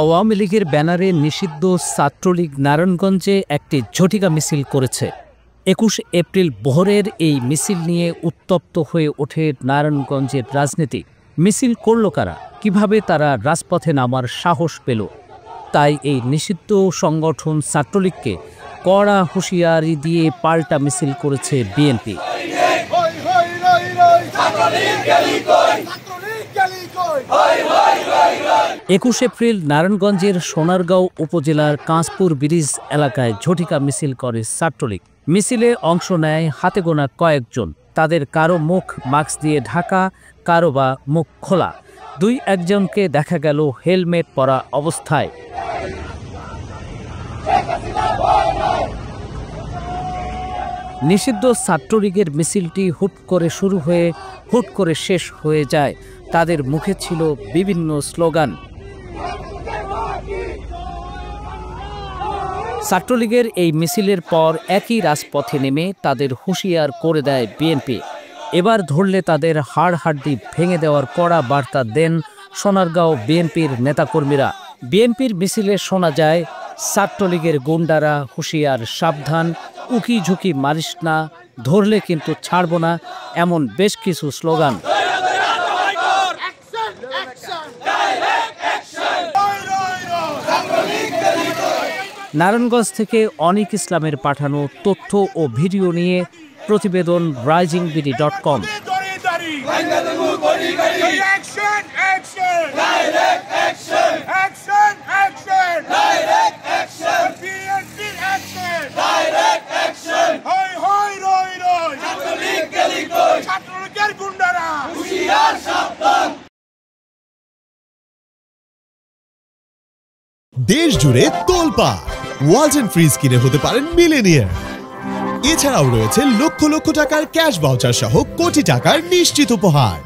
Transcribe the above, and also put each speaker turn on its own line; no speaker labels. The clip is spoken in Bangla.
আওয়ামী লীগের ব্যানারে নিষিদ্ধ ছাত্রলীগ নারায়ণগঞ্জে একটি ঝটিকা মিছিল করেছে। ২১ এপ্রিল ভোরের এই মিছিল নিয়ে উত্তপ্ত হয়ে ওঠে নারায়ণগঞ্জের রাজনীতি। মিছিল করল কারা? কিভাবে তারা রাজপথে নামার সাহস পেল? তাই এই নিষিদ্ধ সংগঠন ছাত্রলীগকে কড়া হুঁশিয়ারি দিয়ে পাল্টা মিছিল করেছে বিএনপি। ২১ এপ্রিল নারায়ণগঞ্জের সোনারগাঁও উপজেলার কাঁচপুর ব্রিজ এলাকায় ঝটিকা মিছিল করে ছাত্রলীগ। মিছিলে অংশ নেয় হাতে গোনা কয়েকজন। তাদের কারো মুখ মাস্ক দিয়ে ঢাকা, কারো বা মুখ খোলা। দুই একজনকে দেখা গেল হেলমেট পরা অবস্থায়। নিষিদ্ধ ছাত্রলীগের মিছিলটি হুট করে শুরু হয়ে হুট করে শেষ হয়ে যায়। তাদের মুখে ছিল বিভিন্ন স্লোগান। ছাত্রলীগের এই মিছিলের পর একই রাজপথে নেমে তাদের হুঁশিয়ার করে দেয় বিএনপি। এবার ধরলে তাদের হাড়হাড্ডি ভেঙে দেওয়ার কড়া বার্তা দেন সোনারগাঁও বিএনপির নেতাকর্মীরা। বিএনপির মিছিলে শোনা যায়, ছাত্রলীগের গুন্ডারা হুঁশিয়ার, সাবধান, উকি ঝুঁকি মারিস না, ধরলে কিন্তু ছাড়ব না, এমন বেশ কিছু স্লোগান। নারায়ণগঞ্জ থেকে অনিক ইসলামের পাঠানো তথ্য ও ভিডিও নিয়ে প্রতিবেদন risingBD.com।
দেশ জুড়ে তোলপাড়, ওয়ালটন ফ্রিজ কিনে হতে পারেন মিলেনিয়ার। এছাড়াও রয়েছে লক্ষ লক্ষ টাকার ক্যাশ ভাউচার সহ কোটি টাকার নিশ্চিত উপহার।